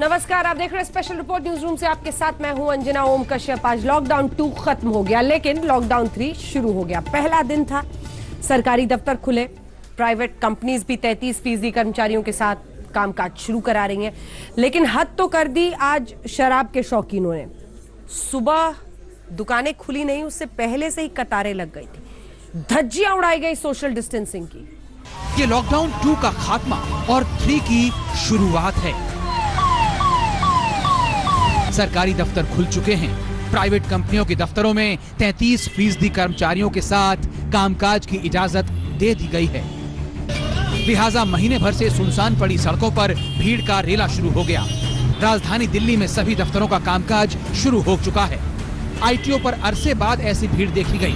नमस्कार, आप देख रहे हैं स्पेशल रिपोर्ट न्यूज रूम से। आपके साथ मैं हूं अंजना ओम कश्यप। आज लॉकडाउन 2 खत्म हो गया, लेकिन लॉकडाउन 3 शुरू हो गया। पहला दिन था, सरकारी दफ्तर खुले, प्राइवेट कंपनीज भी 33% कर्मचारियों के साथ कामकाज शुरू करा रही हैं। लेकिन हद तो कर दी आज शराब के शौकीनों ने। सुबह दुकानें खुली नहीं, उससे पहले से ही कतारें लग गई थी, धज्जियां उड़ाई गई सोशल डिस्टेंसिंग की। ये लॉकडाउन 2 का खात्मा और 3 की शुरुआत है। सरकारी दफ्तर खुल चुके हैं। प्राइवेट कंपनियों के दफ्तरों में 33% कर्मचारियों के साथ कामकाज की इजाजत दे दी गई है। लिहाजा महीने भर से सुनसान पड़ी सड़कों पर भीड़ का रेला शुरू हो गया। राजधानी दिल्ली में सभी दफ्तरों का कामकाज शुरू हो चुका है। आईटीओ पर अरसे बाद ऐसी भीड़ देखी गई।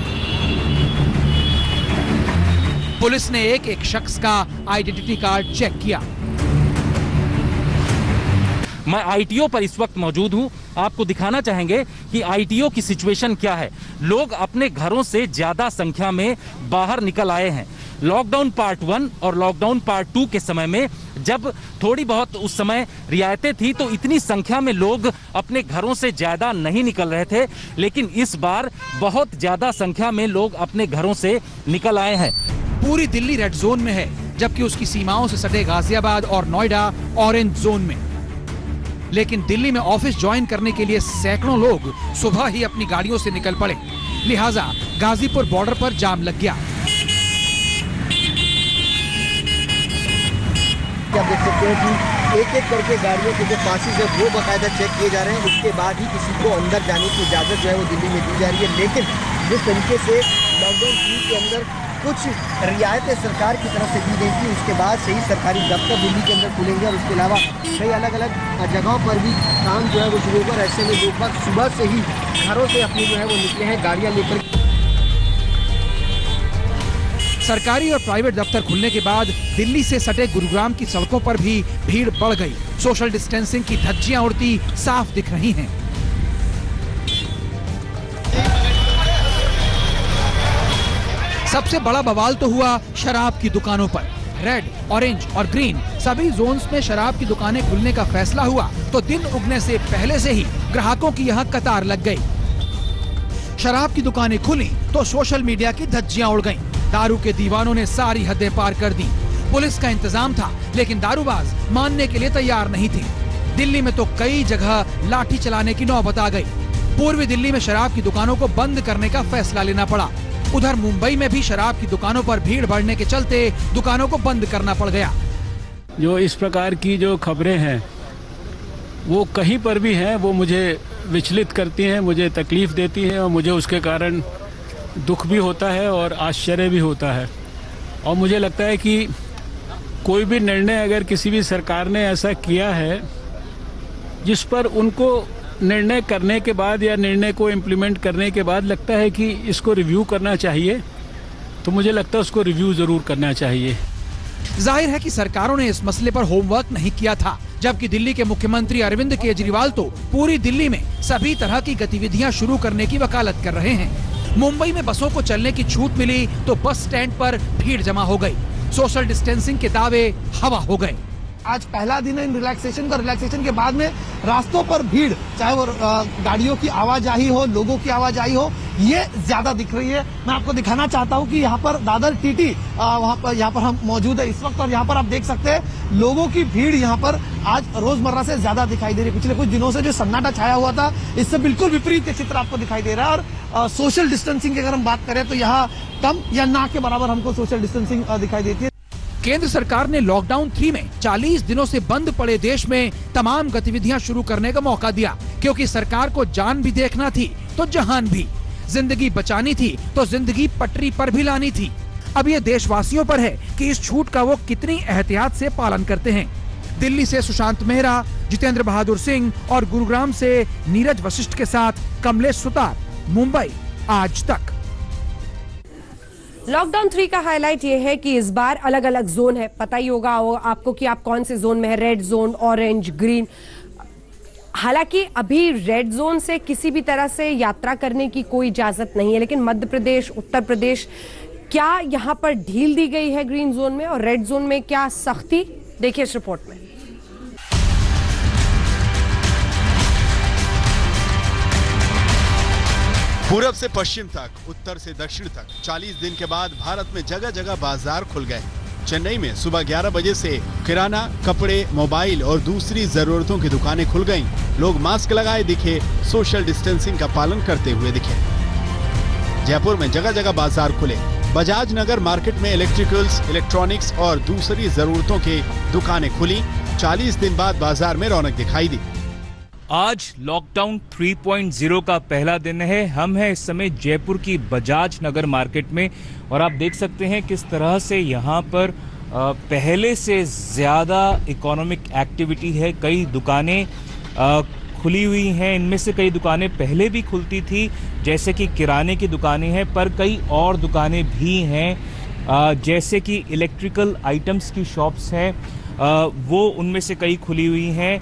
पुलिस ने एक एक शख्स का आइडेंटिटी कार्ड चेक किया। मैं आईटीओ पर इस वक्त मौजूद हूं। आपको दिखाना चाहेंगे कि आईटीओ की सिचुएशन क्या है। लोग अपने घरों से ज्यादा संख्या में बाहर निकल आए हैं। लॉकडाउन पार्ट 1 और लॉकडाउन पार्ट 2 के समय में जब थोड़ी बहुत उस समय रियायतें थी तो इतनी संख्या में लोग अपने घरों से ज्यादा नहीं निकल रहे थे, लेकिन इस बार बहुत ज्यादा संख्या में लोग अपने घरों से निकल आए हैं। पूरी दिल्ली रेड जोन में है, जबकि उसकी सीमाओं से सटे गाजियाबाद और नोएडा ऑरेंज जोन में। लेकिन दिल्ली में ऑफिस ज्वाइन करने के लिए सैकड़ों लोग सुबह ही अपनी गाड़ियों से निकल पड़े। लिहाजा गाजीपुर बॉर्डर पर जाम लग गया। आप देख सकते हैं कि एक एक करके गाड़ियों के जो पासेस है वो बाकायदा चेक किए जा रहे हैं। उसके बाद ही किसी को अंदर जाने की इजाज़त जो है वो दिल्ली में दी जा रही है। लेकिन जिस तरीके से लॉकडाउन 3 के अंदर कुछ रियायतें सरकार की तरफ से दी गई थी, उसके बाद से ही सरकारी दफ्तर दिल्ली के अंदर खुलेंगे और उसके अलावा कई अलग अलग जगहों पर भी काम जो है वो शुरू होगा। ऐसे में लोग बाग सुबह से ही घरों से अपनी जो है वो निकले हैं गाड़ियाँ लेकर। सरकारी और प्राइवेट दफ्तर खुलने के बाद दिल्ली से सटे गुरुग्राम की सड़कों पर भी भीड़ बढ़ गई। सोशल डिस्टेंसिंग की धज्जियां उड़ती साफ दिख रही हैं। सबसे बड़ा बवाल तो हुआ शराब की दुकानों पर। रेड, ऑरेंज और ग्रीन सभी जोन्स में शराब की दुकानें खुलने का फैसला हुआ तो दिन उगने से पहले से ही ग्राहकों की यहाँ कतार लग गई। शराब की दुकानें खुली तो सोशल मीडिया की धज्जियां उड़ गईं। दारू के दीवानों ने सारी हदें पार कर दी। पुलिस का इंतजाम था, लेकिन दारूबाज मानने के लिए तैयार नहीं थे। दिल्ली में तो कई जगह लाठी चलाने की नौबत आ गई। पूर्वी दिल्ली में शराब की दुकानों को बंद करने का फैसला लेना पड़ा। उधर मुंबई में भी शराब की दुकानों पर भीड़ बढ़ने के चलते दुकानों को बंद करना पड़ गया। जो इस प्रकार की जो खबरें हैं वो कहीं पर भी हैं, वो मुझे विचलित करती हैं, मुझे तकलीफ देती हैं और मुझे उसके कारण दुख भी होता है और आश्चर्य भी होता है। और मुझे लगता है कि कोई भी निर्णय अगर किसी भी सरकार ने ऐसा किया है जिस पर उनको निर्णय करने के बाद या निर्णय को इम्प्लीमेंट करने के बाद लगता है कि इसको रिव्यू करना चाहिए, तो मुझे लगता है उसको रिव्यू जरूर करना चाहिए। जाहिर है कि सरकारों ने इस मसले पर होमवर्क नहीं किया था, जबकि दिल्ली के मुख्यमंत्री अरविंद केजरीवाल तो पूरी दिल्ली में सभी तरह की गतिविधियां शुरू करने की वकालत कर रहे हैं। मुंबई में बसों को चलने की छूट मिली तो बस स्टैंड पर भीड़ जमा हो गई। सोशल डिस्टेंसिंग के दावे हवा हो गए। आज पहला दिन है इन रिलैक्सेशन का। रिलैक्सेशन के बाद में रास्तों पर भीड़, चाहे वो गाड़ियों की आवाजाही हो, लोगों की आवाजाही हो, ये ज्यादा दिख रही है। मैं आपको दिखाना चाहता हूँ कि यहाँ पर दादर टीटी यहाँ पर हम मौजूद है इस वक्त, और यहाँ पर आप देख सकते हैं लोगों की भीड़ यहाँ पर आज रोजमर्रा से ज्यादा दिखाई दे रही है। पिछले कुछ दिनों से जो सन्नाटा छाया हुआ था, इससे बिल्कुल विपरीत ये चित्र आपको दिखाई दे रहा है। और सोशल डिस्टेंसिंग की अगर हम बात करें तो यहाँ कम या ना के बराबर हमको सोशल डिस्टेंसिंग दिखाई देती है। केंद्र सरकार ने लॉकडाउन 3 में 40 दिनों से बंद पड़े देश में तमाम गतिविधियां शुरू करने का मौका दिया, क्योंकि सरकार को जान भी देखना थी तो जहान भी। जिंदगी बचानी थी तो जिंदगी पटरी पर भी लानी थी। अब ये देशवासियों पर है कि इस छूट का वो कितनी एहतियात से पालन करते हैं। दिल्ली से सुशांत मेहरा, जितेंद्र बहादुर सिंह और गुरुग्राम से नीरज वशिष्ठ के साथ कमलेश सुतार, मुंबई आज तक। लॉकडाउन 3 का हाईलाइट ये है कि इस बार अलग अलग जोन है। पता ही होगा आपको कि आप कौन से जोन में है, रेड जोन, ऑरेंज, ग्रीन। हालांकि अभी रेड जोन से किसी भी तरह से यात्रा करने की कोई इजाजत नहीं है, लेकिन मध्य प्रदेश, उत्तर प्रदेश, क्या यहां पर ढील दी गई है ग्रीन जोन में, और रेड जोन में क्या सख्ती? देखिए इस रिपोर्ट में। पूरब से पश्चिम तक, उत्तर से दक्षिण तक 40 दिन के बाद भारत में जगह जगह बाजार खुल गए। चेन्नई में सुबह 11 बजे से किराना, कपड़े, मोबाइल और दूसरी जरूरतों की दुकानें खुल गईं। लोग मास्क लगाए दिखे, सोशल डिस्टेंसिंग का पालन करते हुए दिखे। जयपुर में जगह जगह बाजार खुले। बजाज नगर मार्केट में इलेक्ट्रिकल्स, इलेक्ट्रॉनिक्स और दूसरी जरूरतों की दुकानें खुली। 40 दिन बाद बाजार में रौनक दिखाई दी। आज लॉकडाउन 3.0 का पहला दिन है। हम हैं इस समय जयपुर की बजाज नगर मार्केट में और आप देख सकते हैं किस तरह से यहाँ पर पहले से ज़्यादा इकोनॉमिक एक्टिविटी है। कई दुकानें खुली हुई हैं, इनमें से कई दुकानें पहले भी खुलती थी, जैसे कि किराने की दुकानें हैं, पर कई और दुकानें भी हैं जैसे कि इलेक्ट्रिकल आइटम्स की शॉप्स हैं, वो उनमें से कई खुली हुई हैं।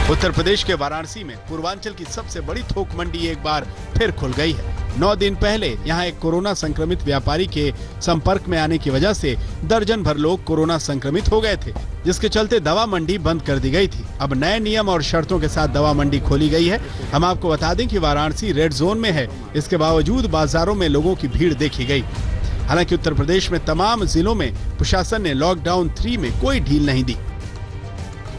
उत्तर प्रदेश के वाराणसी में पूर्वांचल की सबसे बड़ी थोक मंडी एक बार फिर खुल गई है। 9 दिन पहले यहां एक कोरोना संक्रमित व्यापारी के संपर्क में आने की वजह से दर्जन भर लोग कोरोना संक्रमित हो गए थे, जिसके चलते दवा मंडी बंद कर दी गई थी। अब नए नियम और शर्तों के साथ दवा मंडी खोली गई है। हम आपको बता दें कि वाराणसी रेड जोन में है, इसके बावजूद बाजारों में लोगों की भीड़ देखी गई। हालांकि उत्तर प्रदेश में तमाम जिलों में प्रशासन ने लॉकडाउन 3 में कोई ढील नहीं दी।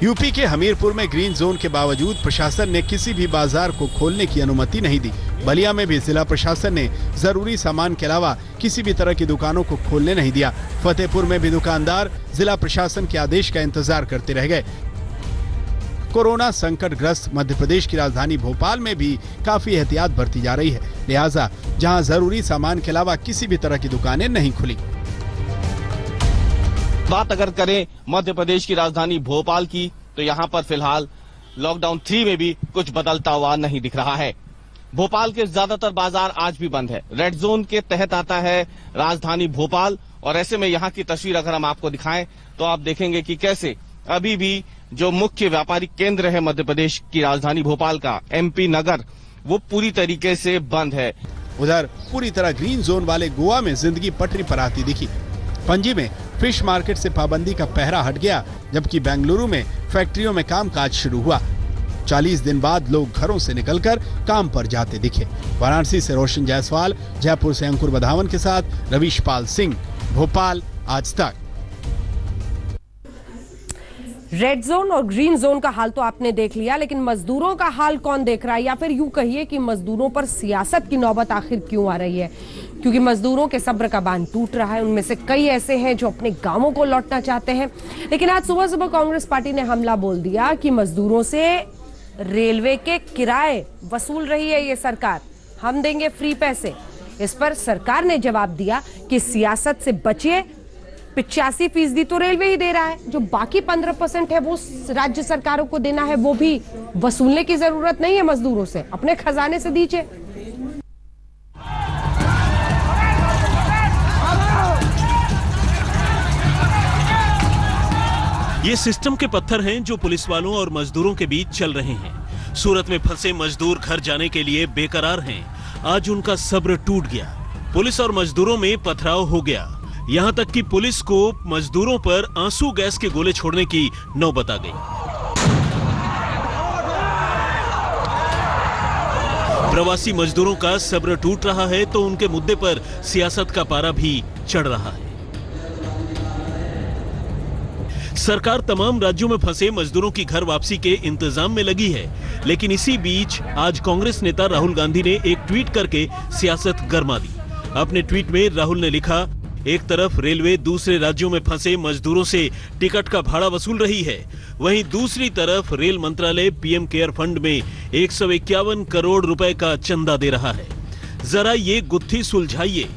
यूपी के हमीरपुर में ग्रीन जोन के बावजूद प्रशासन ने किसी भी बाजार को खोलने की अनुमति नहीं दी। बलिया में भी जिला प्रशासन ने जरूरी सामान के अलावा किसी भी तरह की दुकानों को खोलने नहीं दिया। फतेहपुर में भी दुकानदार जिला प्रशासन के आदेश का इंतजार करते रह गए। कोरोना संकटग्रस्त मध्य प्रदेश की राजधानी भोपाल में भी काफी एहतियात बरती जा रही है, लिहाजा जहां जरूरी सामान के अलावा किसी भी तरह की दुकानें नहीं खुली। बात अगर करें मध्य प्रदेश की राजधानी भोपाल की, तो यहाँ पर फिलहाल लॉकडाउन 3 में भी कुछ बदलता हुआ नहीं दिख रहा है। भोपाल के ज्यादातर बाजार आज भी बंद है। रेड जोन के तहत आता है राजधानी भोपाल और ऐसे में यहाँ की तस्वीर अगर हम आपको दिखाएं तो आप देखेंगे कि कैसे अभी भी जो मुख्य व्यापारिक केंद्र है मध्य प्रदेश की राजधानी भोपाल का, MP नगर, वो पूरी तरीके से बंद है। उधर पूरी तरह ग्रीन जोन वाले गोवा में जिंदगी पटरी पर आती दिखी। पणजी में फिश मार्केट से पाबंदी का पहरा हट गया, जबकि बेंगलुरु में फैक्ट्रियों में कामकाज शुरू हुआ। 40 दिन बाद लोग घरों से निकलकर काम पर जाते दिखे। वाराणसी से रोशन जायसवाल, जयपुर से अंकुर बधावन के साथ रवीश पाल सिंह, भोपाल, आज तक। रेड जोन और ग्रीन जोन का हाल तो आपने देख लिया, लेकिन मजदूरों का हाल कौन देख रहा है, या फिर यूं कहिए कि मजदूरों पर सियासत की नौबत आखिर क्यों आ रही है? क्योंकि मजदूरों के सब्र का बांध टूट रहा है। उनमें से कई ऐसे हैं जो अपने गांवों को लौटना चाहते हैं, लेकिन आज सुबह सुबह कांग्रेस पार्टी ने हमला बोल दिया कि मजदूरों से रेलवे के किराए वसूल रही है ये सरकार, हम देंगे फ्री पैसे। इस पर सरकार ने जवाब दिया कि सियासत से बचिए, 85% तो रेलवे ही दे रहा है, जो बाकी 15% है वो राज्य सरकारों को देना है, वो भी वसूलने की जरूरत नहीं है मजदूरों से, अपने खजाने से दीजिए। ये सिस्टम के पत्थर हैं जो पुलिस वालों और मजदूरों के बीच चल रहे हैं। सूरत में फंसे मजदूर घर जाने के लिए बेकरार हैं। आज उनका सब्र टूट गया। पुलिस और मजदूरों में पथराव हो गया। यहाँ तक कि पुलिस को मजदूरों पर आंसू गैस के गोले छोड़ने की नौबत आ गई। प्रवासी मजदूरों का सब्र टूट रहा है तो उनके मुद्दे पर सियासत का पारा भी चढ़ रहा है। सरकार तमाम राज्यों में फंसे मजदूरों की घर वापसी के इंतजाम में लगी है, लेकिन इसी बीच आज कांग्रेस नेता राहुल गांधी ने एक ट्वीट करके सियासत गरमा दी। अपने ट्वीट में राहुल ने लिखा, एक तरफ रेलवे दूसरे राज्यों में फंसे मजदूरों से टिकट का भाड़ा वसूल रही है, वहीं दूसरी तरफ रेल मंत्रालय PM केयर फंड में 151 करोड़ रुपए का चंदा दे रहा है। जरा ये गुत्थी सुलझाइए।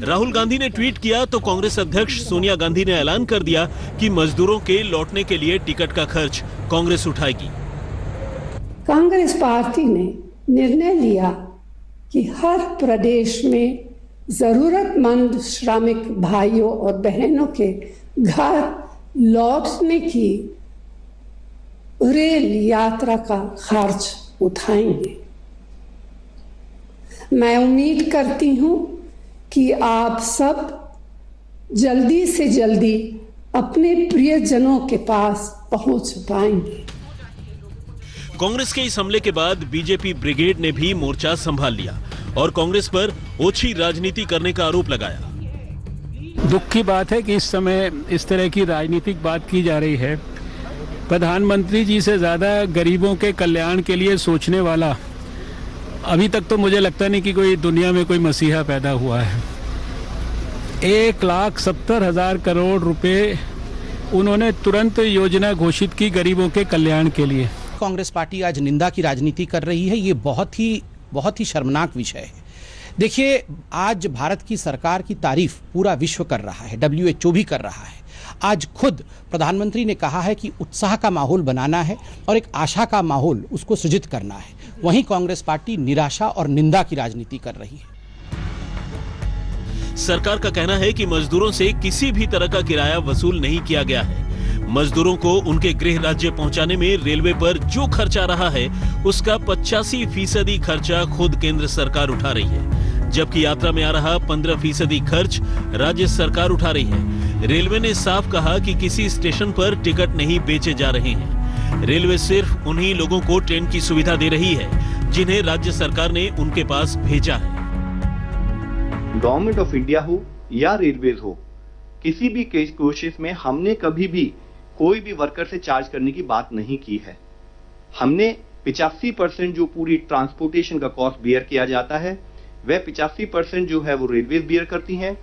राहुल गांधी ने ट्वीट किया तो कांग्रेस अध्यक्ष सोनिया गांधी ने ऐलान कर दिया कि मजदूरों के लौटने के लिए टिकट का खर्च कांग्रेस उठाएगी। कांग्रेस पार्टी ने निर्णय लिया कि हर प्रदेश में जरूरतमंद श्रमिक भाइयों और बहनों के घर लौटने की रेल यात्रा का खर्च उठाएंगे। मैं उम्मीद करती हूं कि आप सब जल्दी से जल्दी अपने प्रियजनों के पास पहुंच पाएंगे। कांग्रेस के इस हमले के बाद बीजेपी ब्रिगेड ने भी मोर्चा संभाल लिया और कांग्रेस पर ओछी राजनीति करने का आरोप लगाया। दुख की बात है कि इस समय इस तरह की राजनीतिक बात की जा रही है। प्रधानमंत्री जी से ज्यादा गरीबों के कल्याण के लिए सोचने वाला अभी तक तो मुझे लगता नहीं कि कोई दुनिया में कोई मसीहा पैदा हुआ है। 1,70,000 करोड़ रुपए उन्होंने तुरंत योजना घोषित की गरीबों के कल्याण के लिए। कांग्रेस पार्टी आज निंदा की राजनीति कर रही है, ये बहुत ही शर्मनाक विषय है। देखिए, आज भारत की सरकार की तारीफ पूरा विश्व कर रहा है, WHO भी कर रहा है। आज खुद प्रधानमंत्री ने कहा है कि उत्साह का माहौल बनाना है और एक आशा का माहौल उसको सृजित करना है। वहीं कांग्रेस पार्टी निराशा और निंदा की राजनीति कर रही है। सरकार का कहना है कि मजदूरों से किसी भी तरह का किराया वसूल नहीं किया गया है। मजदूरों को उनके गृह राज्य पहुंचाने में रेलवे पर जो खर्चा रहा है उसका 85% खर्चा खुद केंद्र सरकार उठा रही है, जबकि यात्रा में आ रहा 15% खर्च राज्य सरकार उठा रही है। रेलवे ने साफ कहा कि किसी स्टेशन पर टिकट नहीं बेचे जा रहे हैं। रेलवे सिर्फ उन्हीं लोगों को ट्रेन की सुविधा दे रही है जिन्हें राज्य सरकार ने उनके पास भेजा है। गवर्नमेंट ऑफ इंडिया हो या रेलवेज हो, किसी भी कोशिश में हमने कभी भी कोई भी वर्कर से चार्ज करने की बात नहीं की है। हमने 85% जो पूरी ट्रांसपोर्टेशन का कॉस्ट बियर किया जाता है, वह 85% जो है वो रेलवेज बियर करती हैं,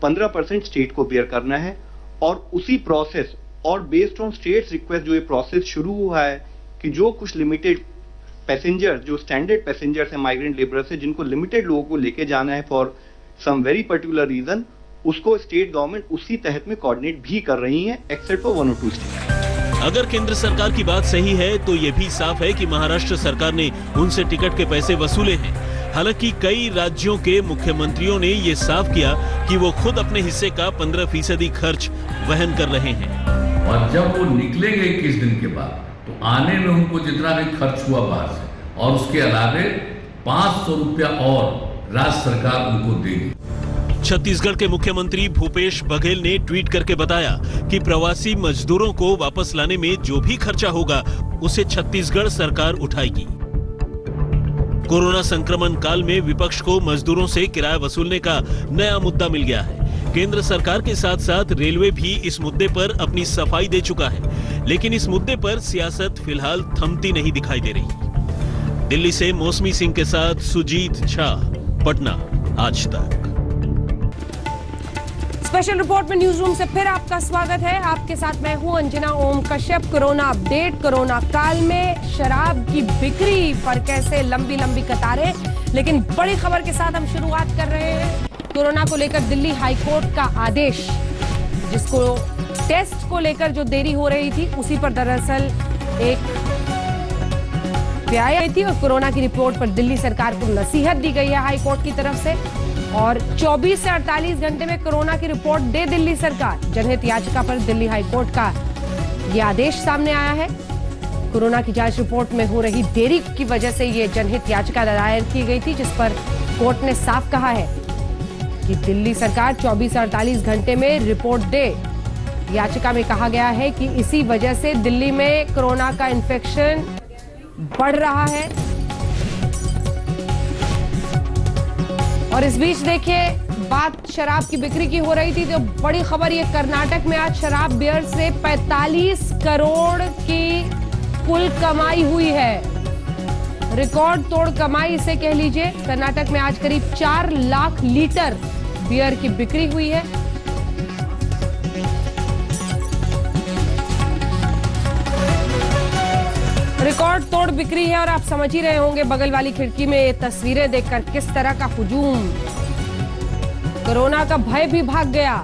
15% स्टेट को बियर करना है। और उसी प्रोसेस और बेस्ड ऑन स्टेट्स रिक्वेस्ट जो ये प्रोसेस शुरू हुआ है कि जो कुछ लिमिटेड पैसेंजर, जो स्टैंडर्ड पैसेंजर्स हैं, माइग्रेंट लेबरर्स हैं, जिनको लिमिटेड लोगों को लेके जाना है for some very particular reason, उसको स्टेट गवर्नमेंट उसी तहत में कोऑर्डिनेट भी कर रही है, एक्सेप्ट फॉर 1 और 2 स्टेट। अगर केंद्र सरकार की बात सही है तो ये भी साफ है कि महाराष्ट्र सरकार ने उनसे टिकट के पैसे वसूले हैं। हालांकि कई राज्यों के मुख्यमंत्रियों ने ये साफ किया कि वो खुद अपने हिस्से का 15% खर्च वहन कर रहे हैं। और जब वो निकलेंगे 21 दिन के बाद तो आने में उनको जितना भी खर्च हुआ बाहर से और उसके अलावे 500 रुपया और राज्य सरकार उनको देगी। छत्तीसगढ़ के मुख्यमंत्री भूपेश बघेल ने ट्वीट करके बताया कि प्रवासी मजदूरों को वापस लाने में जो भी खर्चा होगा उसे छत्तीसगढ़ सरकार उठाएगी। कोरोना संक्रमण काल में विपक्ष को मजदूरों से किराया वसूलने का नया मुद्दा मिल गया है। केंद्र सरकार के साथ साथ रेलवे भी इस मुद्दे पर अपनी सफाई दे चुका है, लेकिन इस मुद्दे पर सियासत फिलहाल थमती नहीं दिखाई दे रही। दिल्ली से मौसमी सिंह के साथ सुजीत झा, पटना, आज तक। स्पेशल रिपोर्ट में न्यूज रूम से फिर आपका स्वागत है। आपके साथ मैं हूं Anjana Om Kashyap. Corona update. Corona काल में शराब की बिक्री पर कैसे लंबी लंबी कतारें, लेकिन बड़ी खबर के साथ हम शुरुआत कर रहे हैं। कोरोना को लेकर दिल्ली हाईकोर्ट का आदेश, जिसको टेस्ट को लेकर जो देरी हो रही थी उसी पर दरअसल एक आई थी और कोरोना की रिपोर्ट पर दिल्ली सरकार को नसीहत दी गई है हाईकोर्ट की तरफ से। और 24 से 48 घंटे में कोरोना की रिपोर्ट दे दिल्ली सरकार। जनहित याचिका पर दिल्ली हाईकोर्ट का यह आदेश सामने आया है। कोरोना की जांच रिपोर्ट में हो रही देरी की वजह से यह जनहित याचिका दायर की गई थी, जिस पर कोर्ट ने साफ कहा है कि दिल्ली सरकार 24 से 48 घंटे में रिपोर्ट दे। याचिका में कहा गया है कि इसी वजह से दिल्ली में कोरोना का इन्फेक्शन बढ़ रहा है। और इस बीच देखिए, बात शराब की बिक्री की हो रही थी तो बड़ी खबर ये, कर्नाटक में आज शराब बियर से 45 करोड़ की कुल कमाई हुई है। रिकॉर्ड तोड़ कमाई इसे कह लीजिए। कर्नाटक में आज करीब 4 लाख लीटर बियर की बिक्री हुई है। रिकॉर्ड तोड़ बिक्री है और आप समझ ही रहे होंगे बगल वाली खिड़की में ये तस्वीरें देखकर किस तरह का हुजूम। कोरोना का भय भी भाग गया।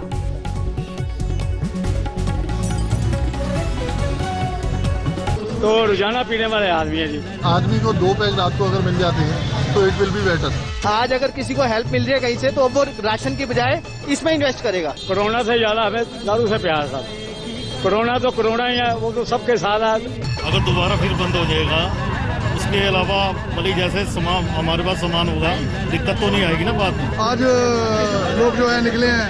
तो रोजाना पीने वाले आदमी है जी। आदमी को 2 पैक रात को अगर मिल जाते हैं तो इट विल बी बेटर। आज अगर किसी को हेल्प मिल रही है कहीं से तो वो राशन की बजाय इसमें इन्वेस्ट करेगा। कोरोना से ज्यादा हमें दारू से प्यार था। कोरोना तो कोरोना ही है, वो तो सबके साथ है। अगर दोबारा फिर बंद हो जाएगा, उसके अलावा मतलब जैसे सामान हमारे पास सामान होगा, दिक्कत तो नहीं आएगी ना बात में। आज लोग जो है निकले हैं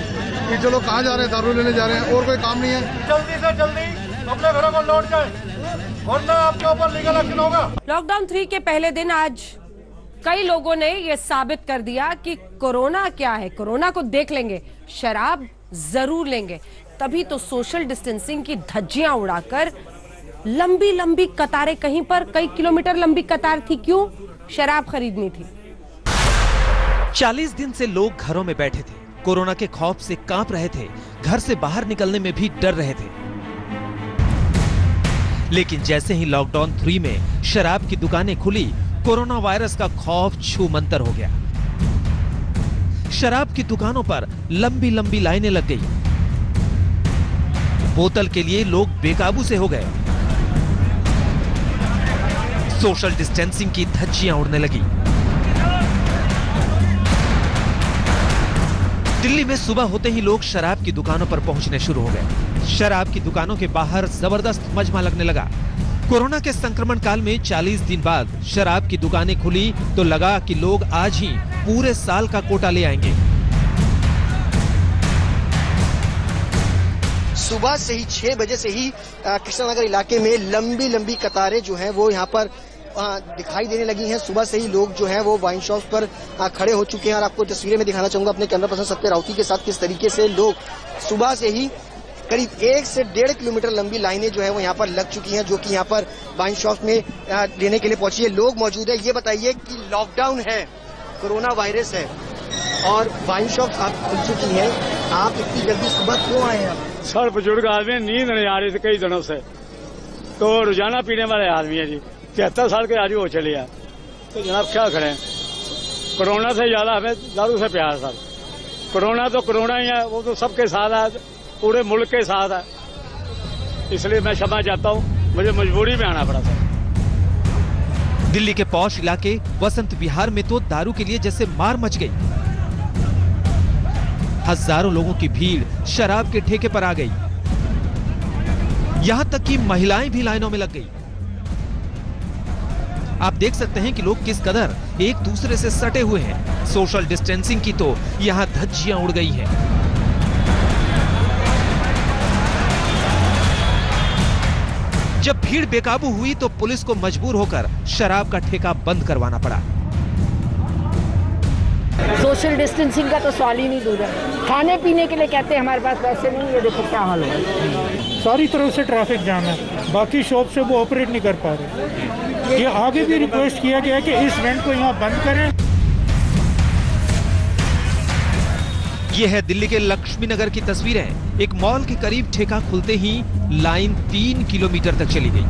कि चलो कहाँ जा रहे हैं, दारू लेने जा रहे हैं और कोई काम नहीं है। जल्दी से जल्दी अपने घरों को लौट जाए। वरना आपके ऊपर लीगल एक्शन होगा। लॉकडाउन 3 के पहले दिन आज कई लोगों ने यह साबित कर दिया कि कोरोना क्या है। कोरोना को देख लेंगे, शराब जरूर लेंगे, तभी तो सोशल डिस्टेंसिंग की धज्जियां उड़ाकर लंबी लंबी कतारें, कहीं पर कई किलोमीटर लंबी कतार थी। क्यों? शराब खरीदनी थी। 40 दिन से लोग घरों में बैठे थे, कोरोना के खौफ से कांप रहे थे, घर से बाहर निकलने में भी डर रहे थे। लेकिन जैसे ही लॉकडाउन 3 में शराब की दुकानें खुली, कोरोना वायरस का खौफ छूमंतर हो गया। शराब की दुकानों पर लंबी लंबी लाइनें लग गई। बोतल के लिए लोग बेकाबू से हो गए। सोशल डिस्टेंसिंग की धज्जियां उड़ने लगी। दिल्ली में सुबह होते ही लोग शराब की दुकानों पर पहुंचने शुरू हो गए। शराब की दुकानों के बाहर जबरदस्त मजमा लगने लगा। कोरोना के संक्रमण काल में 40 दिन बाद शराब की दुकानें खुली तो लगा कि लोग आज ही पूरे साल का कोटा ले आएंगे। सुबह से ही 6 बजे से ही कृष्णनगर इलाके में लंबी लंबी कतारें जो हैं वो यहाँ पर दिखाई देने लगी हैं। सुबह से ही लोग जो हैं वो वाइन शॉप्स पर खड़े हो चुके हैं और आपको तस्वीरें में दिखाना चाहूंगा अपने कैमरा पर्सन सत्य राउती के साथ किस तरीके से लोग सुबह से ही करीब 1 से 1.5 किलोमीटर लंबी लाइनें जो है वो यहाँ पर लग चुकी हैं, जो कि यहाँ पर वाइन शॉप्स में लेने के लिए पहुंची है। लोग मौजूद है। ये बताइए कि लॉकडाउन है, कोरोना वायरस है और वाइन शॉप्स आप खुल चुकी हैं, आप इतनी जल्दी सुबह क्यों आए हैं? सर बुजुर्ग आदमी, नींद नहीं आ रही थी कई दिनों से, तो रोजाना पीने वाले आदमी है जी, 73 साल के आदमी हो चले हैं, तो जनाब क्या करें। कोरोना से ज्यादा हमें दारू से प्यार सर। कोरोना तो कोरोना ही है, वो तो सबके साथ है, पूरे मुल्क के साथ है, इसलिए मैं क्षमा चाहता हूँ, मुझे मजबूरी में आना पड़ा था। दिल्ली के पौष इलाके वसंत विहार में तो दारू के लिए जैसे मार मच गई। हजारों लोगों की भीड़ शराब के ठेके पर आ गई। यहां तक कि महिलाएं भी लाइनों में लग गई। आप देख सकते हैं कि लोग किस कदर एक दूसरे से सटे हुए हैं। सोशल डिस्टेंसिंग की तो यहां धज्जियां उड़ गई हैं। जब भीड़ बेकाबू हुई तो पुलिस को मजबूर होकर शराब का ठेका बंद करवाना पड़ा। सोशल डिस्टेंसिंग का तो सवाल ही नहीं दूर है। खाने पीने के लिए कहते हैं हमारे पास पैसे नहीं, ये देखो क्या हाल है। सारी तरफ से ट्रैफिक जाम है, बाकी शॉप से वो ऑपरेट नहीं कर पा रहे। ये आगे भी रिक्वेस्ट किया गया है कि इस इवेंट को यहाँ बंद करें। ये है दिल्ली के लक्ष्मी नगर की तस्वीरें। एक मॉल के करीब ठेका खुलते ही लाइन 3 किलोमीटर तक चली गई।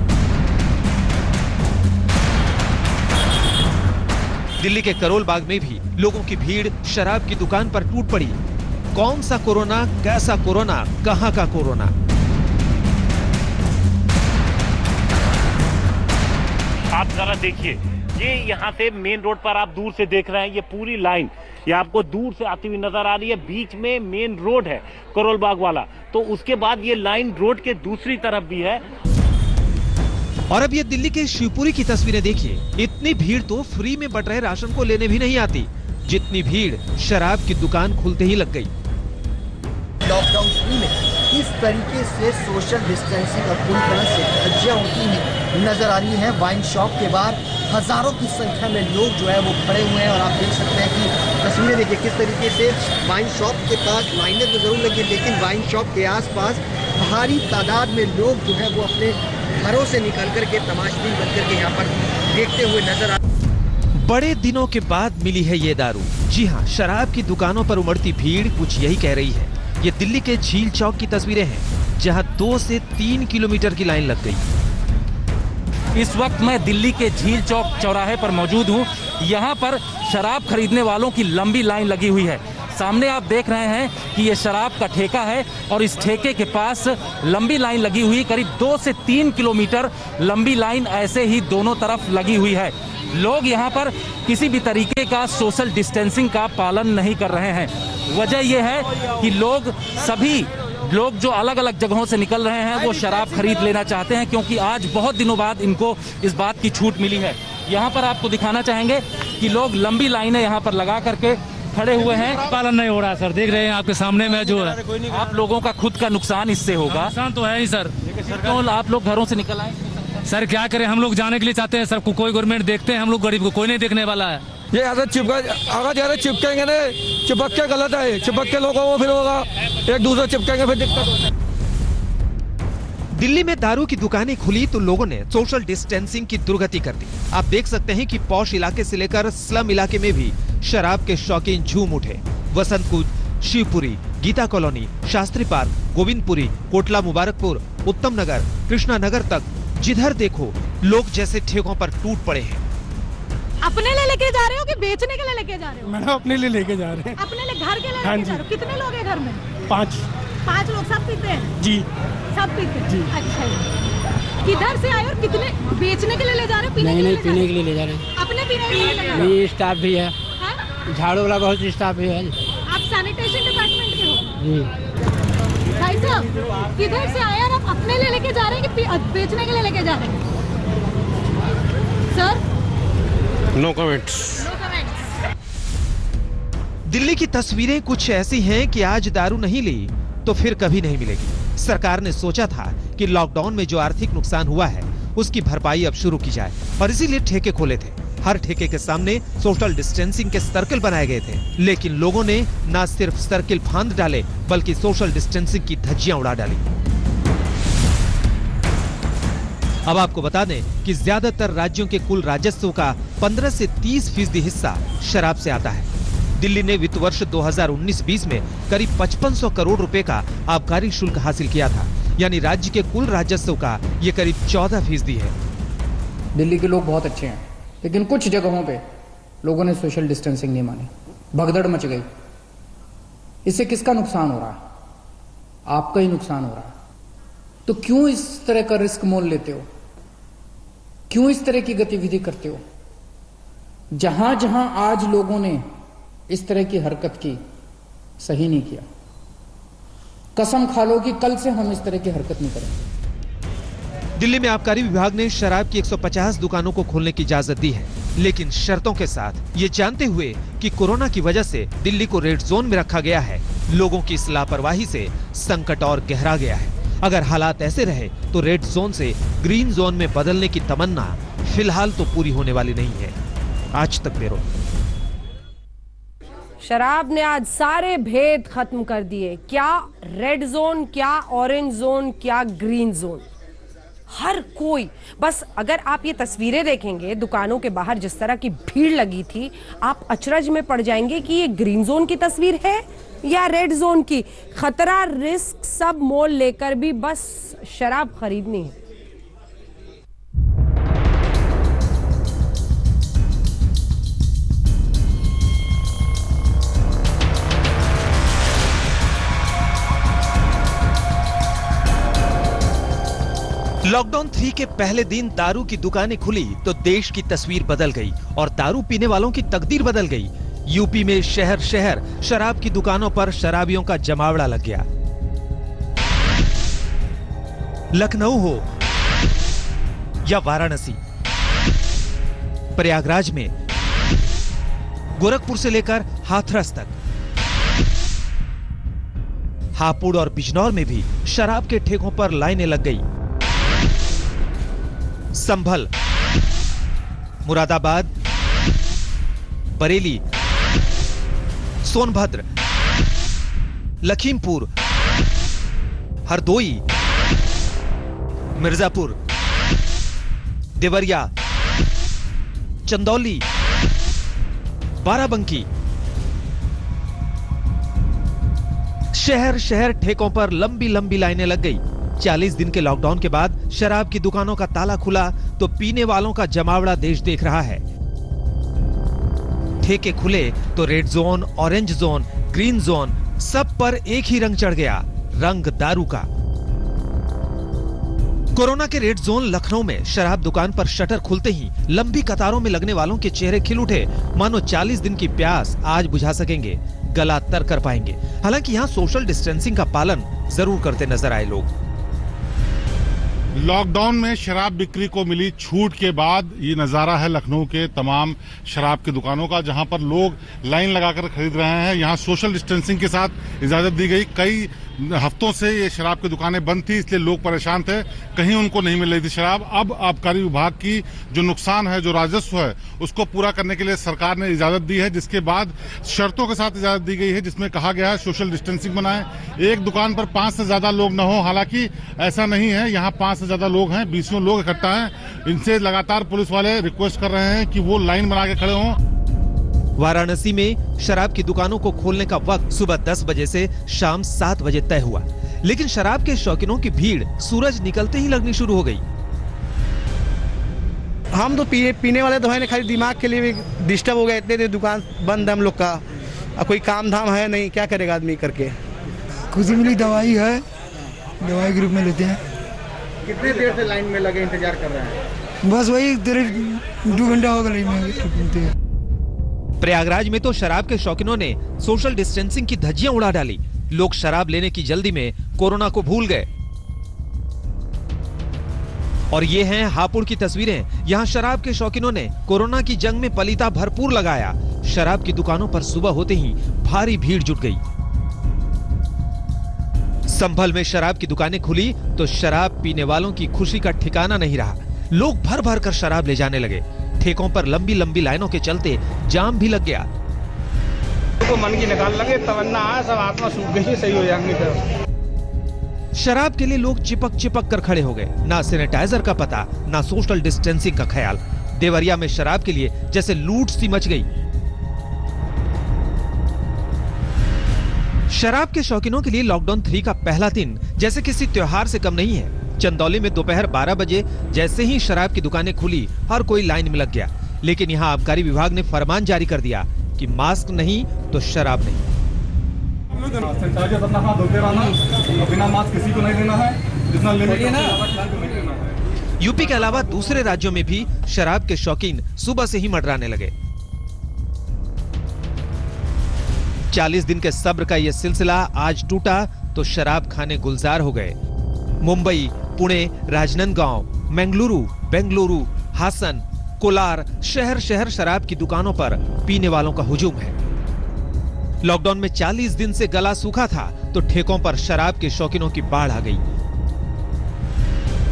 दिल्ली के करोल बाग में भी लोगों की भीड़ शराब की दुकान पर टूट पड़ी। कौन सा कोरोना, कैसा कोरोना, कहां का कोरोना? आप जरा देखिए, ये यहाँ से मेन रोड पर आप दूर से देख रहे हैं, ये पूरी लाइन ये आपको दूर से आती हुई नजर आ रही है। बीच में मेन रोड है करोल बाग वाला, तो उसके बाद ये लाइन रोड के दूसरी तरफ भी है। और अब ये दिल्ली के शिवपुरी की तस्वीरें देखिए। इतनी भीड़ तो फ्री में बट रहे राशन को लेने भी नहीं आती, जितनी भीड़ शराब की दुकान खुलते ही लग गई। लॉकडाउन 3 में किस तरीके से सोशल डिस्टेंसिंग और पूरी तरह से धज्जियां उड़ती हुई नजर आ रही है। वाइन शॉप के बाहर हजारों की संख्या में लोग जो है वो खड़े हुए हैं और आप देख सकते हैं कि तस्वीरें देखिए किस तरीके से वाइन शॉप के पास लाइनें तो जरूर लगी, लेकिन वाइन शॉप के आसपास भारी तादाद में लोग जो है वो अपने घरों से निकल करके तमाशबीन बनकर के यहाँ पर देखते हुए नजर आ। बड़े दिनों के बाद मिली है ये दारू। जी हाँ, शराब की दुकानों पर उमड़ती भीड़ कुछ यही कह रही है। ये दिल्ली के झील चौक की तस्वीरें हैं, जहां 2 से 3 किलोमीटर की लाइन लग गई। इस वक्त मैं दिल्ली के झील चौक चौराहे पर मौजूद हूं। यहां पर शराब खरीदने वालों की लंबी लाइन लगी हुई है। सामने आप देख रहे हैं कि ये शराब का ठेका है और इस ठेके के पास लंबी लाइन लगी हुई, करीब 2 से 3 किलोमीटर लंबी लाइन ऐसे ही दोनों तरफ लगी हुई है। लोग यहाँ पर किसी भी तरीके का सोशल डिस्टेंसिंग का पालन नहीं कर रहे हैं। वजह यह है कि सभी लोग जो अलग अलग जगहों से निकल रहे हैं वो शराब खरीद लेना चाहते हैं, क्योंकि आज बहुत दिनों बाद इनको इस बात की छूट मिली है। यहाँ पर आपको दिखाना चाहेंगे कि लोग लंबी लाइनें यहाँ पर लगा करके खड़े हुए हैं। पालन नहीं हो रहा सर, देख रहे हैं आपके सामने में जो है। आप लोगों का खुद का नुकसान इससे होगा। नुकसान तो है ही सर। क्यों आप लोग घरों से निकल आए? सर क्या करें, हम लोग जाने के लिए चाहते हैं सर, कोई गवर्नमेंट देखते हैं, हम लोग गरीब को कोई नहीं देखने वाला है। ये आदत चिपकेंगे ना, चिपक के गलत है, चिपक के लोगों को फिर होगा, एक दूसरे चिपकेंगे फिर दिक्कत होगी। दिल्ली में दारू की दुकानें खुली तो लोगों ने सोशल डिस्टेंसिंग की दुर्गति कर दी। आप देख सकते हैं कि पॉश इलाके से लेकर स्लम इलाके में भी शराब के शौकीन झूम उठे। वसंत कुंज, शिवपुरी, गीता कॉलोनी, शास्त्री पार्क, गोविंदपुरी, कोटला मुबारकपुर, उत्तम नगर, कृष्णा नगर तक जिधर देखो लोग जैसे ठेकों पर टूट पड़े हैं। अपने लिए लेके जा रहे हो कि बेचने के लिए लेके जा रहे हो? मैडम अपने लिए लेके जा रहे हैं। अपने लिए घर के लिए हाँ लेके जी। जा रहे हो? कितने लोग हैं घर में? 5 लोग सब पीते हैं? जी सब पीते हैं? जी। अच्छा जी। किधर से आए और कितने बेचने के लिए ले जा रहे हो? नहीं पीने के लिए ले जा रहे हैं। अपने पीने के लिए ले जा रहे हो? नहीं, स्टाफ भी है, झाड़ू वाला बहुत स्टाफ भी है। आप सैनिटेशन डिपार्टमेंट के हो? जी। भाई साहब किधर से आए और आप अपने लिए लेके जा रहे हैं कि बेचने के लिए लेके जा रहे हैं? Sir no comments. दिल्ली की तस्वीरें कुछ ऐसी हैं कि आज दारू नहीं ली तो फिर कभी नहीं मिलेगी। सरकार ने सोचा था कि लॉकडाउन में जो आर्थिक नुकसान हुआ है उसकी भरपाई अब शुरू की जाए और इसीलिए ठेके खोले थे। हर ठेके के सामने सोशल डिस्टेंसिंग के सर्कल बनाए गए थे, लेकिन लोगों ने न सिर्फ सर्कल फांद डाले बल्कि सोशल डिस्टेंसिंग की धज्जियां उड़ा डाली। अब आपको बता दें कि ज्यादातर राज्यों के कुल राजस्व का 15 से 30% हिस्सा शराब से आता है। दिल्ली ने वित्त वर्ष 2019-20 में करीब 5500 करोड़ रुपए का आबकारी शुल्क हासिल किया था, यानी राज्य के कुल राजस्व का ये करीब 14% है। दिल्ली के लोग बहुत अच्छे हैं, लेकिन कुछ जगहों पे लोगों ने सोशल डिस्टेंसिंग नहीं मानी, भगदड़ मच गई। इससे किसका नुकसान हो रहा है? आपका ही नुकसान हो रहा है। तो क्यों इस तरह का रिस्क मोल लेते हो? क्यों इस तरह की गतिविधि करते हो? जहां जहां आज लोगों ने इस तरह की हरकत की, सही नहीं किया। कसम खा लो कि कल से हम इस तरह की हरकत नहीं करेंगे। दिल्ली में आबकारी विभाग ने शराब की 150 दुकानों को खोलने की इजाजत दी है, लेकिन शर्तों के साथ, ये जानते हुए कि कोरोना की वजह से दिल्ली को रेड जोन में रखा गया है। लोगों की इस लापरवाही से संकट और गहरा गया है। अगर हालात ऐसे रहे तो रेड जोन से ग्रीन जोन में बदलने की तमन्ना फिलहाल तो पूरी होने वाली नहीं है। आज तक ब्यूरो। शराब ने आज सारे भेद खत्म कर दिए। क्या रेड जोन, क्या ऑरेंज जोन, क्या ग्रीन जोन, हर कोई। बस अगर आप ये तस्वीरें देखेंगे दुकानों के बाहर जिस तरह की भीड़ लगी थी, आप अचरज में पड़ जाएंगे कि ये ग्रीन जोन की तस्वीर है या रेड जोन की। खतरा, रिस्क सब मोल लेकर भी बस शराब खरीदनी है। लॉकडाउन 3 के पहले दिन दारू की दुकानें खुली तो देश की तस्वीर बदल गई और दारू पीने वालों की तकदीर बदल गई। यूपी में शहर शहर शराब की दुकानों पर शराबियों का जमावड़ा लग गया। लखनऊ हो या वाराणसी, प्रयागराज में, गोरखपुर से लेकर हाथरस तक, हापुड़ और बिजनौर में भी शराब के ठेकों पर लाइनें लग गई। संभल, मुरादाबाद, बरेली, सोनभद्र, लखीमपुर, हरदोई, मिर्जापुर, देवरिया, चंदौली, बाराबंकी, शहर शहर ठेकों पर लंबी लंबी लाइनें लग गई। 40 दिन के लॉकडाउन के बाद शराब की दुकानों का ताला खुला तो पीने वालों का जमावड़ा देश देख रहा है। ठेके खुले तो red zone, orange zone, green zone, सब पर एक ही रंग चढ़ गया, रंग दारू का। कोरोना के रेड जोन लखनऊ में शराब दुकान पर शटर खुलते ही लंबी कतारों में लगने वालों के चेहरे खिल उठे, मानो 40 दिन की प्यास आज बुझा सकेंगे, गला तर कर पाएंगे। हालांकि यहाँ सोशल डिस्टेंसिंग का पालन जरूर करते नजर आए लोग। लॉकडाउन में शराब बिक्री को मिली छूट के बाद ये नज़ारा है लखनऊ के तमाम शराब की दुकानों का, जहां पर लोग लाइन लगाकर खरीद रहे हैं। यहां सोशल डिस्टेंसिंग के साथ इजाजत दी गई। कई हफ्तों से ये शराब की दुकानें बंद थी, इसलिए लोग परेशान थे, कहीं उनको नहीं मिल रही थी शराब। अब आबकारी विभाग की जो नुकसान है, जो राजस्व है, उसको पूरा करने के लिए सरकार ने इजाजत दी है, जिसके बाद शर्तों के साथ इजाजत दी गई है, जिसमें कहा गया है सोशल डिस्टेंसिंग बनाएं, एक दुकान पर 5 से ज्यादा लोग न हो। हालांकि ऐसा नहीं है, यहाँ 5 से ज्यादा लोग हैं, 20 लोग इकट्ठा हैं। इनसे लगातार पुलिस वाले रिक्वेस्ट कर रहे हैं कि वो लाइन बना के खड़े हों। वाराणसी में शराब की दुकानों को खोलने का वक्त सुबह 10 बजे से शाम 7 बजे तय हुआ, लेकिन शराब के शौकीनों की भीड़ सूरज निकलते ही लगनी शुरू हो गई। हम तो पीने वाले तो है नहीं, खाली दिमाग के लिए भी डिस्टर्ब हो गया। इतने देर दुकान बंद है हम लोग का, कोई काम धाम है नहीं, क्या करेगा आदमी करके। खुशी मिली दवाई है, दवाई ग्रुप में लेते हैं। कितने देर से लाइन में लगे इंतजार कर रहे हैं? बस वही 2 घंटा हो गया। प्रयागराज में तो शराब के शौकीनों ने सोशल डिस्टेंसिंग की धज्जियां उड़ा डाली। लोग शराब लेने की जल्दी में कोरोना को भूल गए। और ये हैं हापुड़ की तस्वीरें। यहाँ शराब के शौकीनों ने कोरोना की जंग में पलीता भरपूर लगाया। शराब की दुकानों पर सुबह होते ही भारी भीड़ जुट गई। संभल में शराब की दुकानें खुली तो शराब पीने वालों की खुशी का ठिकाना नहीं रहा। लोग भर भर कर शराब ले जाने लगे। ठेकों पर लंबी लंबी लाइनों के चलते जाम भी लग गया। तो मन की निकाल लगे, तमन्ना है, सब आत्मा सूख गई, सही हो जाएंगे। शराब के लिए लोग चिपक चिपक कर खड़े हो गए। ना सैनिटाइजर का पता, ना सोशल डिस्टेंसिंग का ख्याल। देवरिया में शराब के लिए जैसे लूट सी मच गई। शराब के शौकीनों के लिए लॉकडाउन 3 का पहला दिन जैसे किसी त्योहार से कम नहीं है। चंदौली में दोपहर 12 बजे जैसे ही शराब की दुकानें खुली, हर कोई लाइन में लग गया। लेकिन यहाँ आबकारी विभाग ने फरमान जारी कर दिया कि मास्क नहीं तो शराब नहीं। अपना हाथ धोते रहना, बिना मास्क किसी को नहीं लेना है, जितना लेना। यूपी के अलावा दूसरे राज्यों में भी शराब के शौकीन सुबह से ही मंडराने लगे। 40 दिन के सब्र का यह सिलसिला आज टूटा तो शराब खाने गुलजार हो गए। मुंबई, पुणे, राजनांदगांव, मंगलुरु, बेंगलुरु, हासन, कोलार, शहर शहर शराब की दुकानों पर पीने वालों का हुजूम है। लॉकडाउन में 40 दिन से गला सूखा था तो ठेकों पर शराब के शौकीनों की बाढ़ आ गई।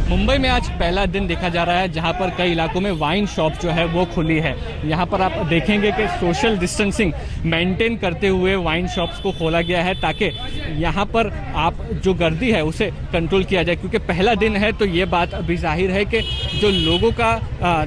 मुंबई में आज पहला दिन देखा जा रहा है जहां पर कई इलाकों में वाइन शॉप जो है वो खुली है। यहां पर आप देखेंगे कि सोशल डिस्टेंसिंग मेंटेन करते हुए वाइन शॉप्स को खोला गया है ताकि यहां पर आप जो गर्दी है उसे कंट्रोल किया जाए, क्योंकि पहला दिन है तो ये बात अभी जाहिर है कि जो लोगों का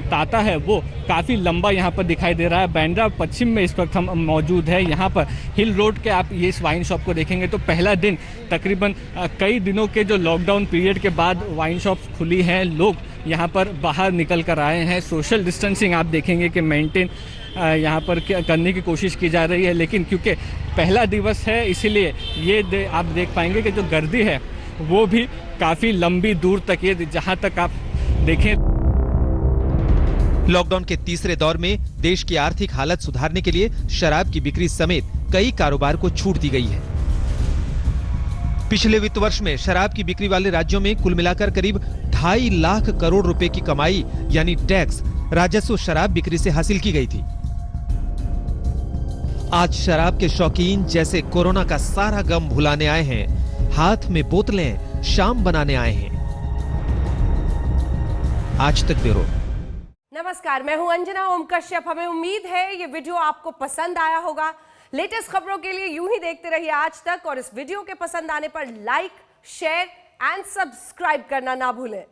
तांता है वो काफ़ी लंबा यहाँ पर दिखाई दे रहा है। बांद्रा पश्चिम में इस वक्त हम मौजूद है। यहाँ पर हिल रोड के आप ये इस वाइन शॉप को देखेंगे तो पहला दिन तकरीबन कई दिनों के जो लॉकडाउन पीरियड के बाद वाइन शॉप्स खुली हैं। लोग यहाँ पर बाहर निकल कर आए हैं। सोशल डिस्टेंसिंग आप देखेंगे कि मेंटेन यहाँ पर करने की कोशिश की जा रही है, लेकिन क्योंकि पहला दिवस है इसीलिए ये आप देख पाएंगे कि जो गर्दी है वो भी काफ़ी लंबी दूर तक, ये जहाँ तक आप देखें। लॉकडाउन के तीसरे दौर में देश की आर्थिक हालत सुधारने के लिए शराब की बिक्री समेत कई कारोबार को छूट दी गई है। पिछले वित्त वर्ष में शराब की बिक्री वाले राज्यों में कुल मिलाकर करीब 2.5 लाख करोड़ रुपए की कमाई यानी टैक्स राजस्व शराब बिक्री से हासिल की गई थी। आज शराब के शौकीन जैसे कोरोना का सारा गम भुलाने आए हैं, हाथ में बोतलें शाम बनाने आए हैं। आज तक ब्यूरो। नमस्कार, मैं हूं अंजना ओम कश्यप। हमें उम्मीद है ये वीडियो आपको पसंद आया होगा। लेटेस्ट खबरों के लिए यूं ही देखते रहिए आज तक, और इस वीडियो के पसंद आने पर लाइक, शेयर एंड सब्सक्राइब करना ना भूलें।